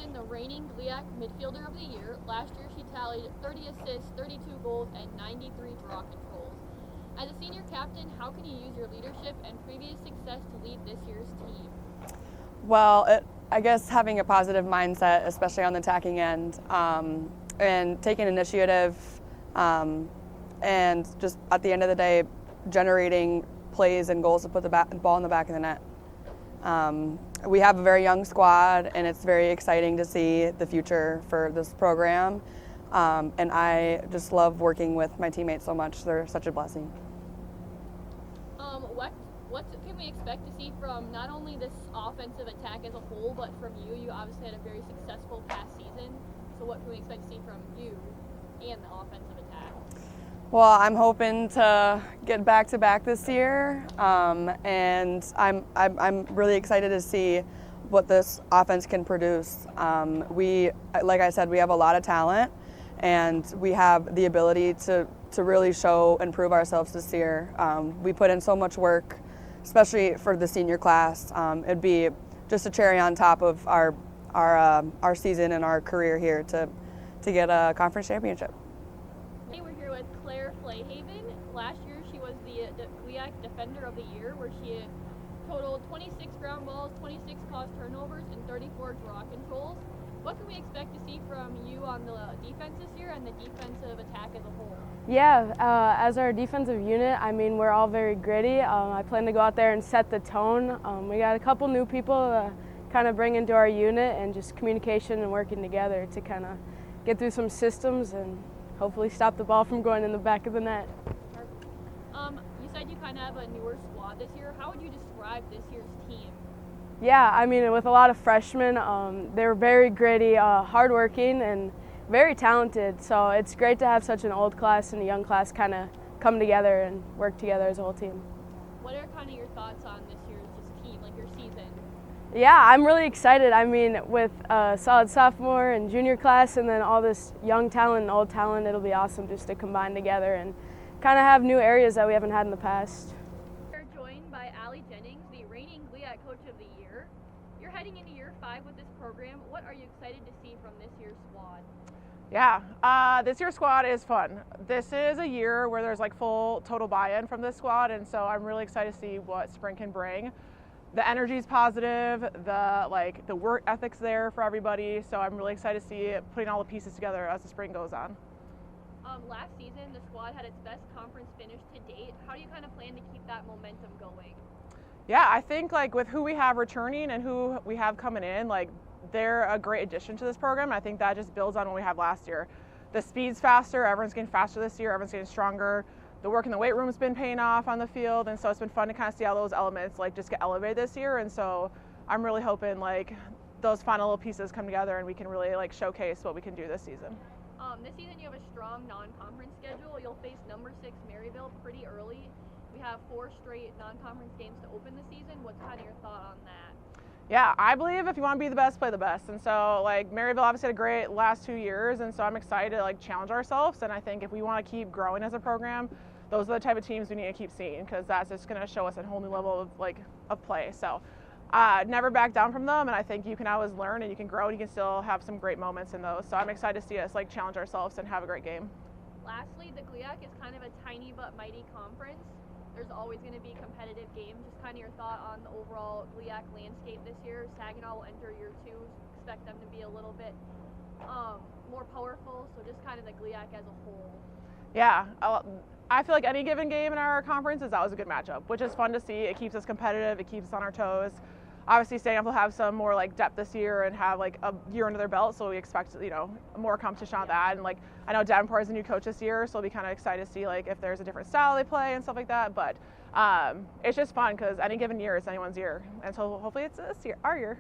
Flahaven the reigning GLIAC Midfielder of the Year. Last year she tallied 30 assists, 32 goals, and 93 draw controls. As a senior captain, how can you use your leadership and previous success to lead this year's team? Well, I guess having a positive mindset, especially on the attacking end, and taking initiative, and just at the end of the day, generating plays and goals to put the ball in the back of the net. We have a very young squad, and it's very exciting to see the future for this program. And I just love working with my teammates so much. They're such a blessing. What can we expect to see from not only this offensive attack as a whole, but from you? You obviously had a very successful past season. So what can we expect to see from you and the offensive attack? Well, I'm hoping to get back-to-back this year, and I'm really excited to see what this offense can produce. Like I said, we have a lot of talent, and we have the ability to really show and prove ourselves this year. We put in so much work, especially for the senior class. It'd be just a cherry on top of our season and our career here to get a conference championship. Today we're here with Flahaven. Last year she was the GLIAC Defender of the Year, where she totaled 26 ground balls, 26 caused turnovers, and 34 draw controls. What can we expect to see from you on the defense this year and the defensive attack as a whole? Yeah, as our defensive unit, I mean, we're all very gritty. I plan to go out there and set the tone. We got a couple new people to kind of bring into our unit, and just communication and working together to kind of get through some systems and hopefully stop the ball from going in the back of the net. You said you kind of have a newer squad this year. How would you describe this year's team? Yeah, I mean, with a lot of freshmen, they're very gritty, hardworking, and very talented. So it's great to have such an old class and a young class kind of come together and work together as a whole team. What are kind of your thoughts on this year's team, like your season? Yeah, I'm really excited. I mean, with a solid sophomore and junior class, and then all this young talent and old talent, it'll be awesome just to combine together and kind of have new areas that we haven't had in the past. We're joined by Ali Jennings, the reigning GLIAC Coach of the Year. You're heading into year 5 with this program. What are you excited to see from this year's squad? Yeah, this year's squad is fun. This is a year where there's like full total buy-in from this squad, and so I'm really excited to see what spring can bring. The energy is positive, the work ethic's there for everybody, so I'm really excited to see putting all the pieces together as the spring goes on. Last season, the squad had its best conference finish to date. How do you kind of plan to keep that momentum going? Yeah, I think like with who we have returning and who we have coming in, like they're a great addition to this program. I think that just builds on what we had last year. The speed's faster, everyone's getting faster this year, everyone's getting stronger. The work in the weight room's been paying off on the field, and so it's been fun to kind of see how those elements like just get elevated this year. And so I'm really hoping like those final little pieces come together and we can really like showcase what we can do this season. This season you have a strong non-conference schedule. You'll face number 6 Maryville pretty early. We have 4 straight non-conference games to open the season. What's kind of your thought on that? Yeah, I believe if you want to be the best, play the best. And so like Maryville obviously had a great last 2 years, and so I'm excited to like challenge ourselves. And I think if we want to keep growing as a program, those are the type of teams we need to keep seeing, because that's just going to show us a whole new level of play. So never back down from them, and I think you can always learn and you can grow and you can still have some great moments in those. So I'm excited to see us like challenge ourselves and have a great game. Lastly, the GLIAC is kind of a tiny but mighty conference. There's always going to be competitive games. Just kind of your thought on the overall GLIAC landscape this year. Saginaw will enter year 2. Expect them to be a little bit more powerful. So just kind of the GLIAC as a whole. Yeah, I feel like any given game in our conference is always a good matchup, which is fun to see. It keeps us competitive. It keeps us on our toes. Obviously, St. will have some more like depth this year and have like a year under their belt, so we expect more competition on that. And like I know Davenport is a new coach this year, so we'll be kind of excited to see like if there's a different style they play and stuff like that. But it's just fun because any given year is anyone's year, and so hopefully it's this year, our year.